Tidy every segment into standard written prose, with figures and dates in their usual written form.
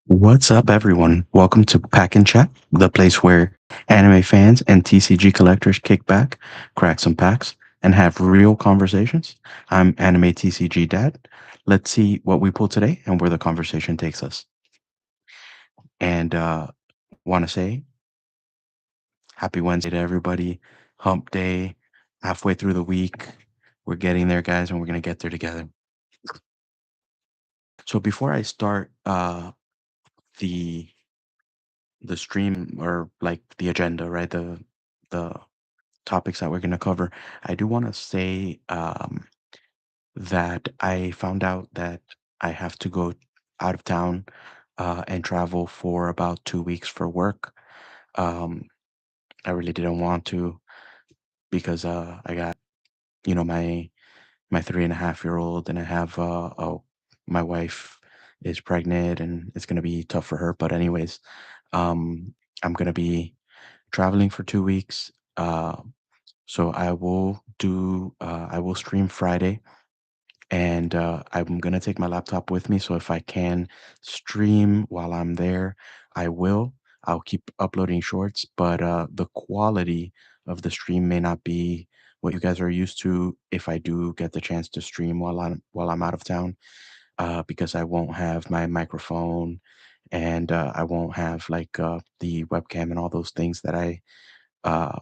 What's up, everyone? Welcome to Pack and Chat, the place where anime fans and TCG collectors kick back, crack some packs, and have real conversations. I'm Anime TCG Dad. Let's see what we pull today and where the conversation takes us. And want to say happy Wednesday to everybody. Hump day, halfway through the week. We're getting there, guys, and we're gonna get there together. So before I start the the stream or like the agenda, right? The topics that we're going to cover, I do want to say that I found out that I have to go out of town and travel for about 2 weeks for work. Um, I really didn't want to because I got my 3.5 year old, and I have my wife is pregnant, and it's going to be tough for her. But anyways, um, I'm going to be traveling for 2 weeks. So I will stream Friday, and I'm gonna take my laptop with me. So if I can stream while I'm there, I will. I'll keep uploading shorts, but the quality of the stream may not be what you guys are used to if I do get the chance to stream while I'm out of town, because I won't have my microphone, and I won't have like the webcam and all those things that I uh,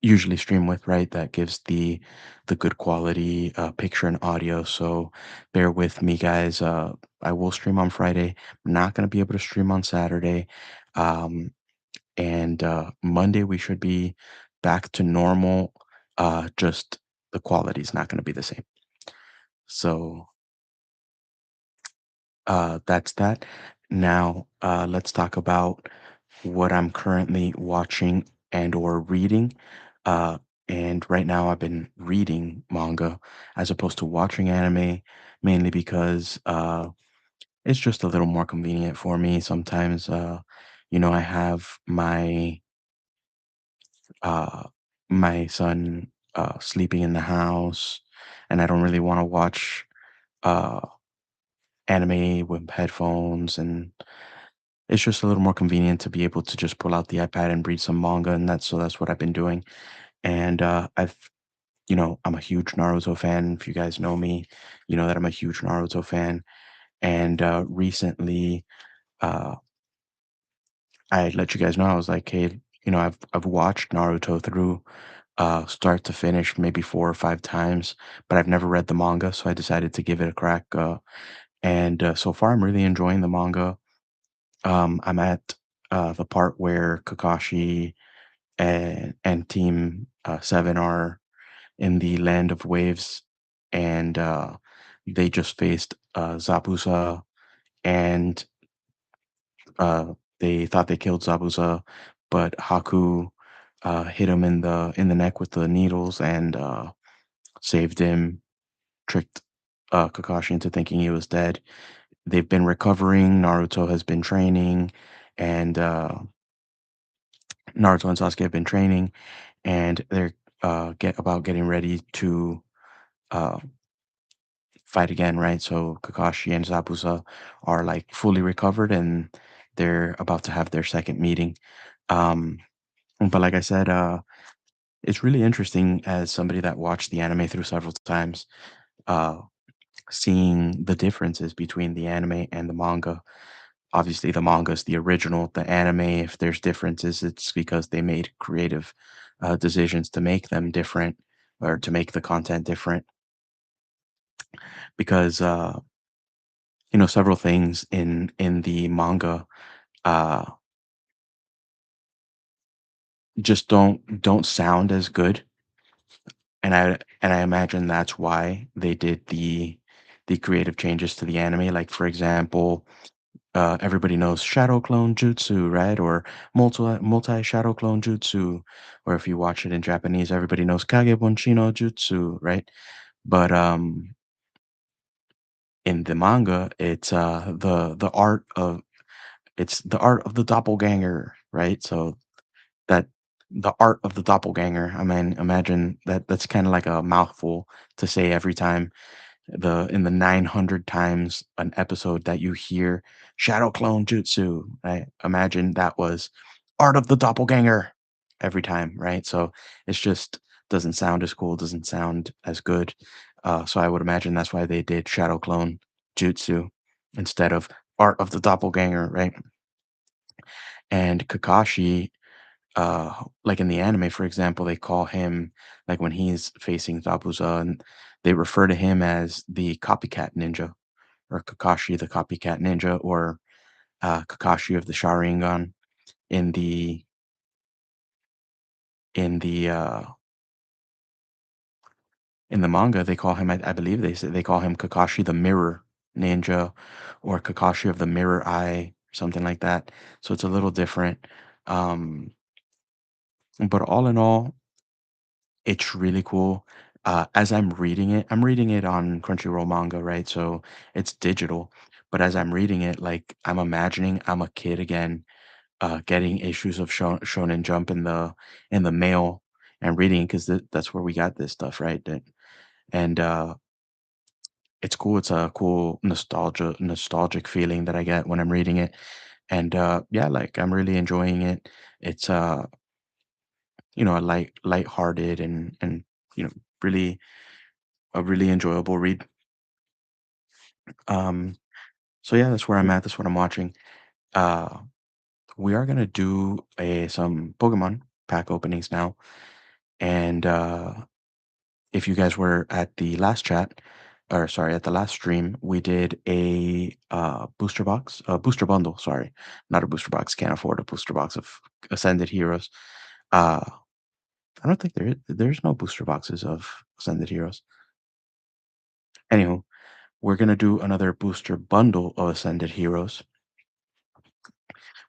usually stream with, right? That gives the good quality picture and audio. So bear with me, guys. I will stream on Friday. I'm not going to be able to stream on Saturday. Um, and Monday we should be back to normal. Just the quality is not going to be the same. So that's that. Now let's talk about what I'm currently watching and or reading. Uh, and right now I've been reading manga as opposed to watching anime, mainly because it's just a little more convenient for me. Sometimes, I have uh, my son sleeping in the house, and I don't really want to watch uh, anime with headphones, and it's just a little more convenient to be able to just pull out the iPad and read some manga, and that's what I've been doing. And I'm a huge Naruto fan. If you guys know me, you know that I'm a huge Naruto fan. And recently, uh, I let you guys know, I was like, hey, I've watched Naruto through start to finish maybe 4 or 5 times, but I've never read the manga, so I decided to give it a crack. And so far, I'm really enjoying the manga. I'm at the part where Kakashi and Team Seven are in the Land of Waves, and they just faced Zabuza, and uh, they thought they killed Zabuza, but Haku hit him in the neck with the needles and saved him, tricked Kakashi into thinking he was dead. They've been recovering. Naruto has been training, and Naruto and Sasuke have been training, and they're getting ready to uh, fight again, right? So Kakashi and Zabuza are like fully recovered, and they're about to have their second meeting. Um, but like I said, it's really interesting as somebody that watched the anime through several times, uh, seeing the differences between the anime and the manga. Obviously, the manga is the original. The anime, if there's differences, it's because they made creative decisions to make them different or to make the content different. Because several things in the manga uh, just don't sound as good, and I imagine that's why they did the creative changes to the anime. Like for example, everybody knows shadow clone jutsu, right? Or multi shadow clone jutsu. Or if you watch it in Japanese, everybody knows kage bonchino jutsu, right? But in the manga, it's the art of the doppelganger, right? So that the art of the doppelganger. I mean, imagine that that's kind of like a mouthful to say every time. the in the 900 times an episode that you hear shadow clone jutsu, right? Imagine that was art of the doppelganger every time, right? So it's just doesn't sound as cool, doesn't sound as good. So I would imagine that's why they did shadow clone jutsu instead of art of the doppelganger, right? And Kakashi, like in the anime, for example, they call him like when he's facing Zabuza, and they refer to him as the copycat ninja, or Kakashi the copycat ninja, or Kakashi of the Sharingan. In the in the in the manga, they call him, I believe they call him Kakashi the Mirror Ninja, or Kakashi of the Mirror Eye, something like that. So it's a little different. Um, but all in all, it's really cool. As I'm reading it on Crunchyroll manga, right? So it's digital. But as I'm reading it, like I'm imagining I'm a kid again, getting issues of Shonen Jump in the mail and reading because that's where we got this stuff, right? And it's cool. It's a cool nostalgic feeling that I get when I'm reading it. And yeah, like I'm really enjoying it. It's a light-hearted and you know really a really enjoyable read. Um, so yeah, that's where I'm at. That's what I'm watching. Uh, we are gonna do a some Pokemon pack openings now, and if you guys were at the last chat, or sorry, at the last stream, we did a booster bundle. Sorry, not a booster box. Can't afford a booster box of Ascended Heroes. Uh, I don't think there's no booster boxes of Ascended Heroes. Anywho, we're gonna do another booster bundle of Ascended Heroes,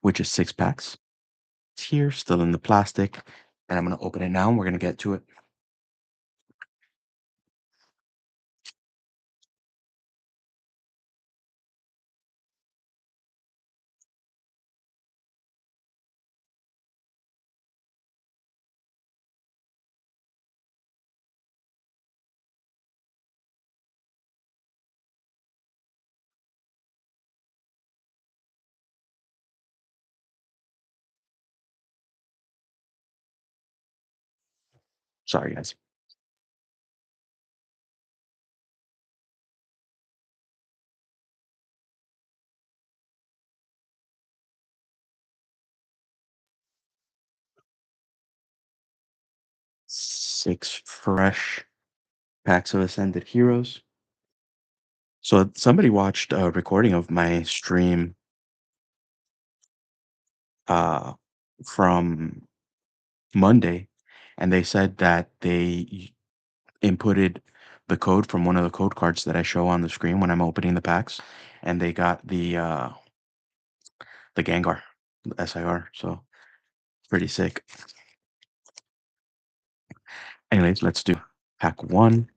which is 6 packs. It's here, still in the plastic, and I'm gonna open it now. And we're gonna get to it. Sorry, guys. 6 fresh packs of Ascended Heroes. So somebody watched a recording of my stream uh, from Monday, and they said that they inputted the code from one of the code cards that I show on the screen when I'm opening the packs, and they got the Gengar, the SIR. So pretty sick. Anyways, let's do pack one.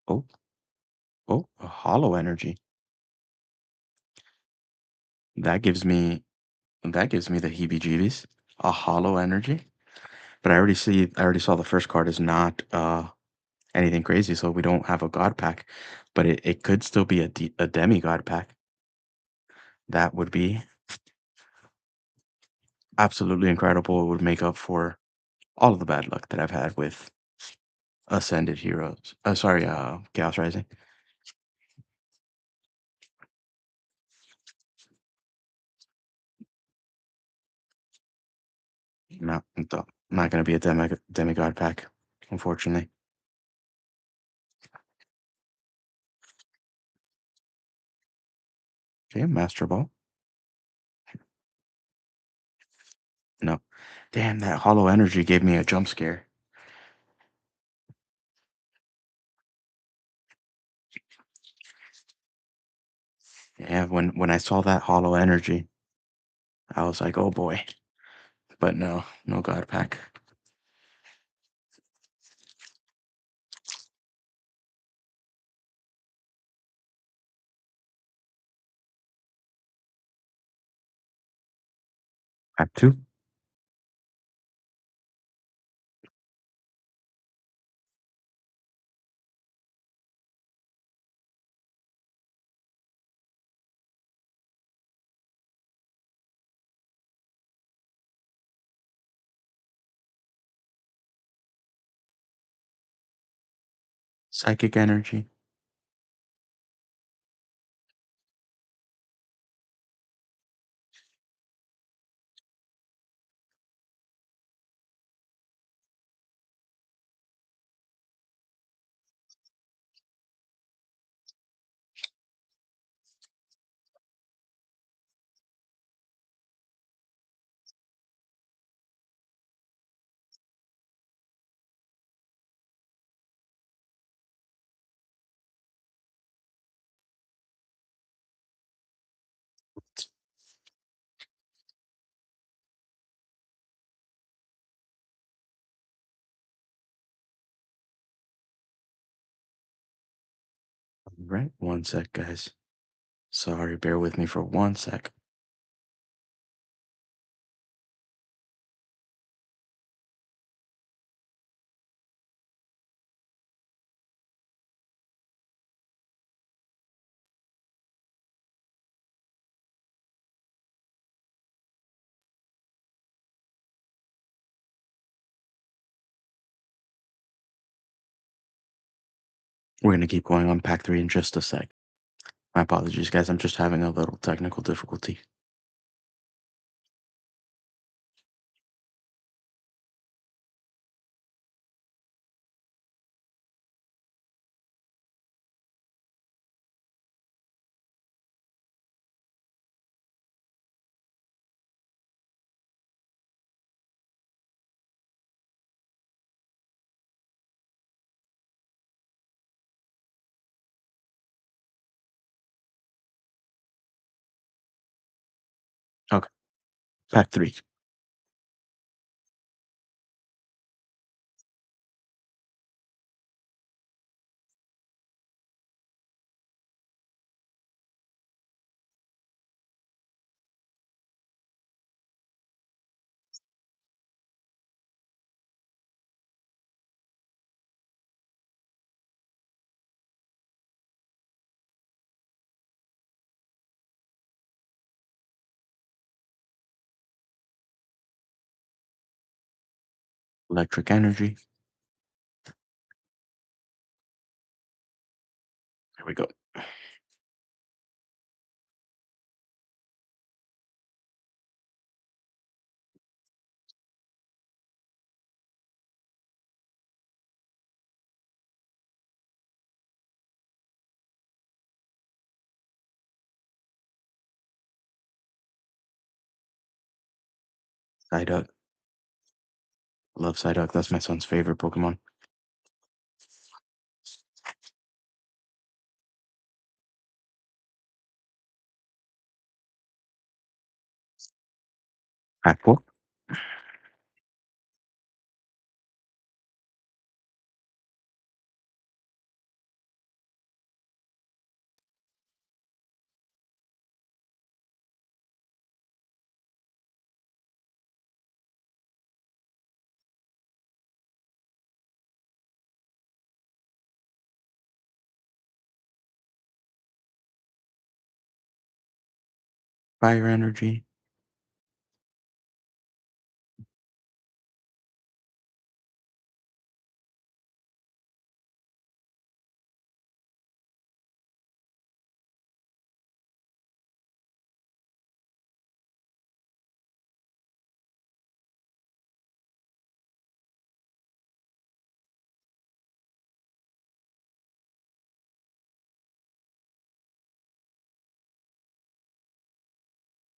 Oh, oh, a hollow energy. That gives me that gives me the heebie-jeebies. A hollow energy. But I already saw the first card is not anything crazy, so we don't have a god pack. But it could still be a demigod pack. That would be absolutely incredible. It would make up for all of the bad luck that I've had with Ascended Heroes. Sorry, Chaos Rising. Not gonna be a demigod pack, unfortunately. Okay, Master Ball. No. Damn, that hollow energy gave me a jump scare. Yeah, when I saw that hollow energy, I was like, "Oh boy." But no, no God pack. Pack 2? Psychic energy. Right? One sec, guys. Sorry, bear with me for one sec. We're gonna keep going on pack 3 in just a sec. My apologies, guys. I'm just having a little technical difficulty. Okay, pack 3. Electric energy. There we go. Psyduck. Love Psyduck. That's my son's favorite Pokemon. Pack 4. Fire energy.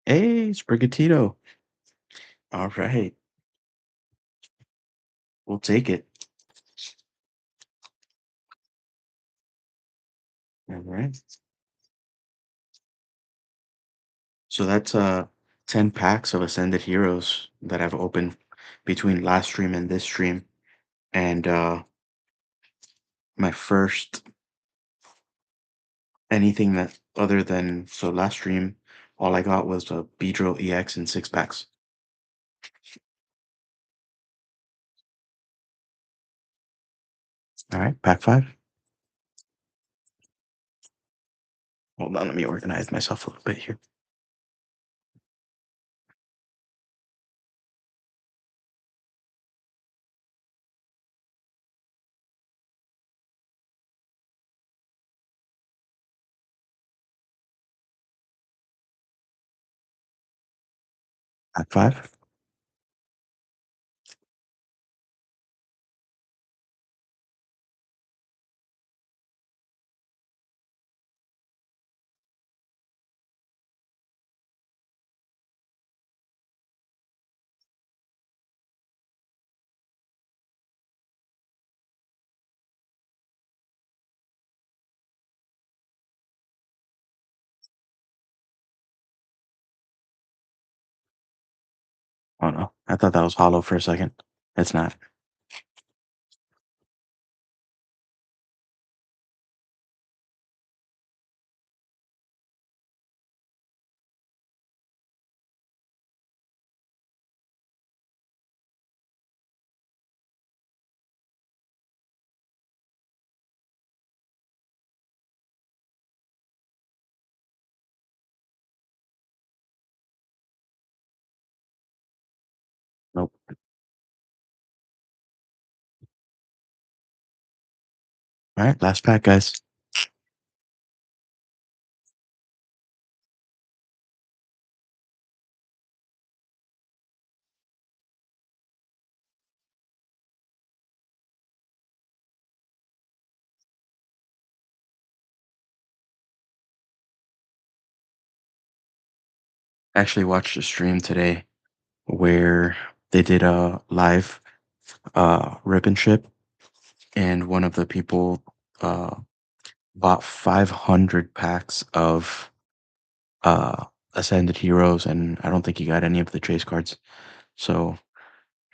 Hey, Sprigatito. All right. We'll take it. All right. So that's 10 packs of Ascended Heroes that I've opened between last stream and this stream. And my first anything that other than so last stream, all I got was a Beedrill EX in 6 packs. All right, pack 5. Hold on, let me organize myself a little bit here. Pack 5. Oh no, I thought that was hollow for a second. It's not. Nope. All right, last pack, guys. I actually watched a stream today where they did a live rip and ship, and one of the people uh, bought 500 packs of uh, Ascended Heroes, and I don't think he got any of the chase cards. So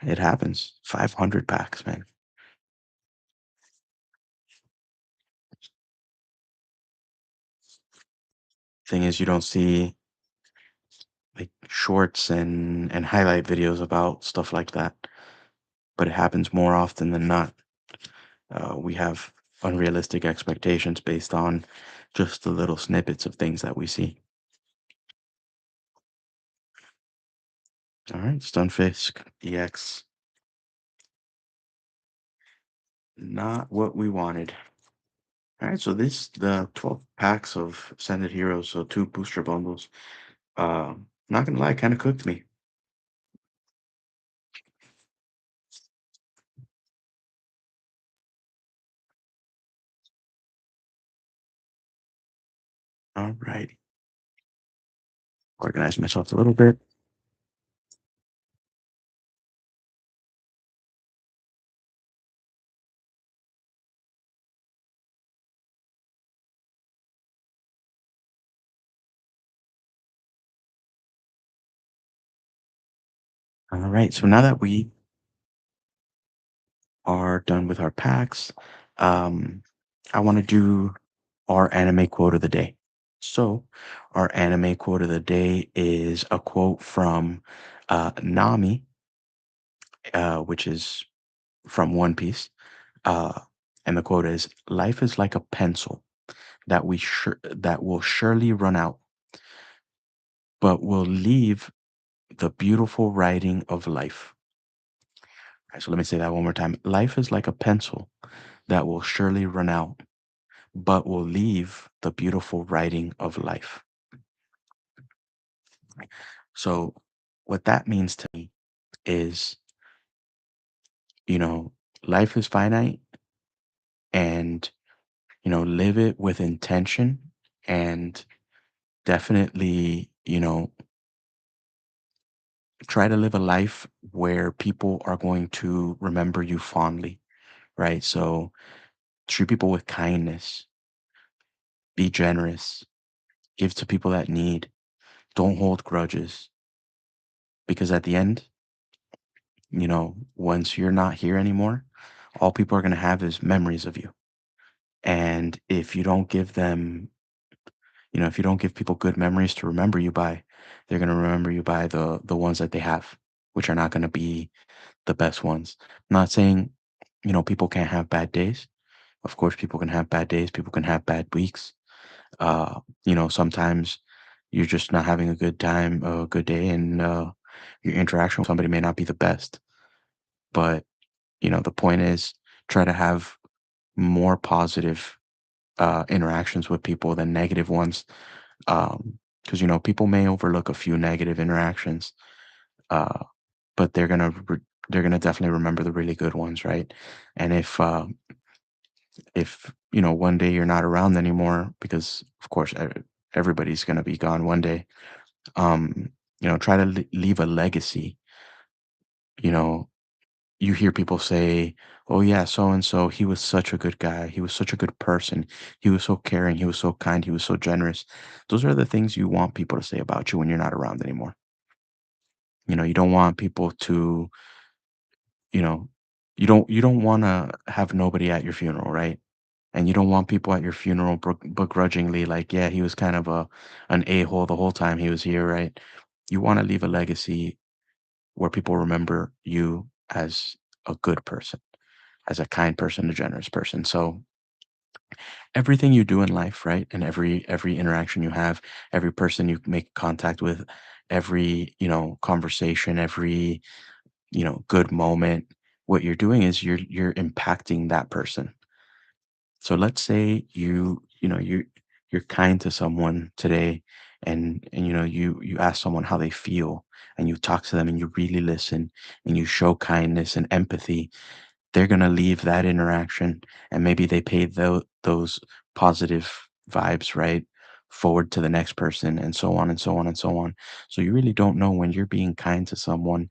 it happens. 500 packs, man. Thing is, you don't see like shorts and highlight videos about stuff like that, but it happens more often than not. We have unrealistic expectations based on just the little snippets of things that we see. All right, Stunfisk EX. Not what we wanted. All right, so this the 12 packs of Ascended Heroes, so 2 booster bundles. Not gonna lie, kind of cooked me. All right, organize myself a little bit. All right, so now that we are done with our packs, um, I want to do our anime quote of the day. So, our anime quote of the day is a quote from Nami, which is from One Piece. Uh, and the quote is, "Life is like a pencil that will surely run out, but will leave the beautiful writing of life." All right, so let me say that one more time. Life is like a pencil that will surely run out, but will leave the beautiful writing of life. So, what that means to me is, you know, life is finite, and, live it with intention, and definitely, try to live a life where people are going to remember you fondly, right? So, treat people with kindness, be generous, give to people that need, Don't hold grudges because at the end, once you're not here anymore, all people are going to have is memories of you. And if you don't give them, if you don't give people good memories to remember you by, they're going to remember you by the ones that they have, which are not going to be the best ones. I'm not saying, people can't have bad days. Of course, people can have bad days, people can have bad weeks. Sometimes you're just not having a good time, a good day, and your interaction with somebody may not be the best. But, the point is try to have more positive interactions with people than negative ones. Because, people may overlook a few negative interactions, uh, but they're gonna definitely remember the really good ones, right? And if one day you're not around anymore, because of course everybody's gonna be gone one day, try to leave a legacy. You know, you hear people say, "Oh yeah, so and so, he was such a good guy. He was such a good person. He was so caring. He was so kind. He was so generous." Those are the things you want people to say about you when you're not around anymore. You don't want people to, you know, you don't want to have nobody at your funeral, right? And you don't want people at your funeral begrudgingly like, yeah, he was kind of an a-hole the whole time he was here, right? You want to leave a legacy where people remember you as a good person, as a kind person, a generous person. So everything you do in life, right? And every interaction you have, every person you make contact with, every, conversation, every, good moment, what you're doing is you're impacting that person. So let's say you're kind to someone today, and you ask someone how they feel, and you talk to them and you really listen and you show kindness and empathy. They're going to leave that interaction, and maybe they pay those positive vibes, right, forward to the next person, and so on and so on and so on. So you really don't know when you're being kind to someone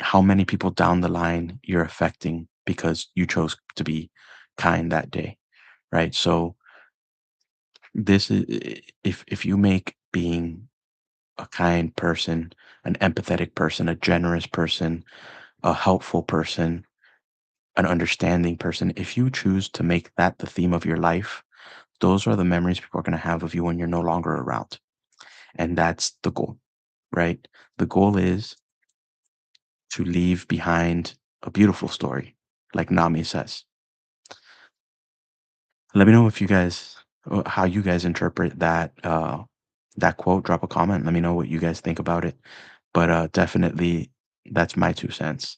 how many people down the line you're affecting because you chose to be kind that day, right? So this is if you make being a kind person, an empathetic person, a generous person, a helpful person, an understanding person, if you choose to make that the theme of your life, those are the memories people are going to have of you when you're no longer around. And that's the goal, right? The goal is to leave behind a beautiful story, like Nami says. Let me know if you guys how you guys interpret that quote. Drop a comment. Let me know what you guys think about it. But definitely, that's my 2 cents.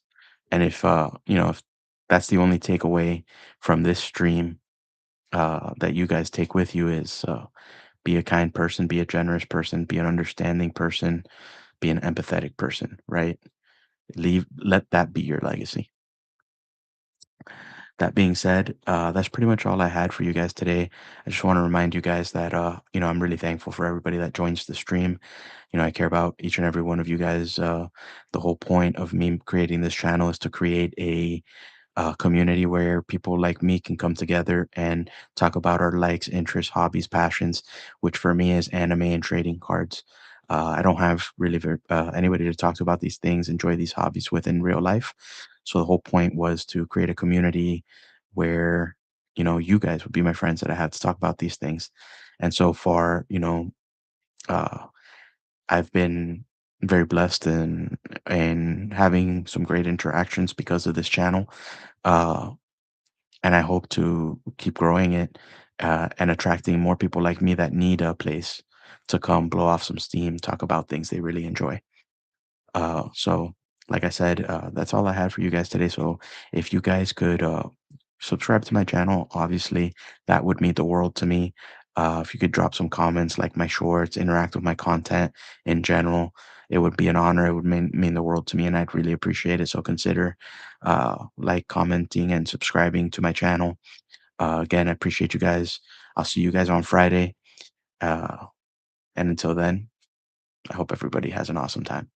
And if that's the only takeaway from this stream that you guys take with you is be a kind person, be a generous person, be an understanding person, be an empathetic person. Right? Let that be your legacy. That being said, that's pretty much all I had for you guys today. I just want to remind you guys that I'm really thankful for everybody that joins the stream. I care about each and every one of you guys. The whole point of me creating this channel is to create a community where people like me can come together and talk about our likes, interests, hobbies, passions, which for me is anime and trading cards. I don't have really anybody to talk to about these things, enjoy these hobbies with in real life. So the whole point was to create a community where, you guys would be my friends that I had to talk about these things. And so far, uh, I've been very blessed and having some great interactions because of this channel. Uh, and I hope to keep growing it and attracting more people like me that need a place to come blow off some steam, talk about things they really enjoy. So, like I said, that's all I had for you guys today. So, if you guys could subscribe to my channel, obviously, that would mean the world to me. If you could drop some comments, like my shorts, interact with my content in general, it would be an honor. It would mean the world to me, and I'd really appreciate it. So, consider like, commenting, and subscribing to my channel. Again, I appreciate you guys. I'll see you guys on Friday. Uh, and until then, I hope everybody has an awesome time.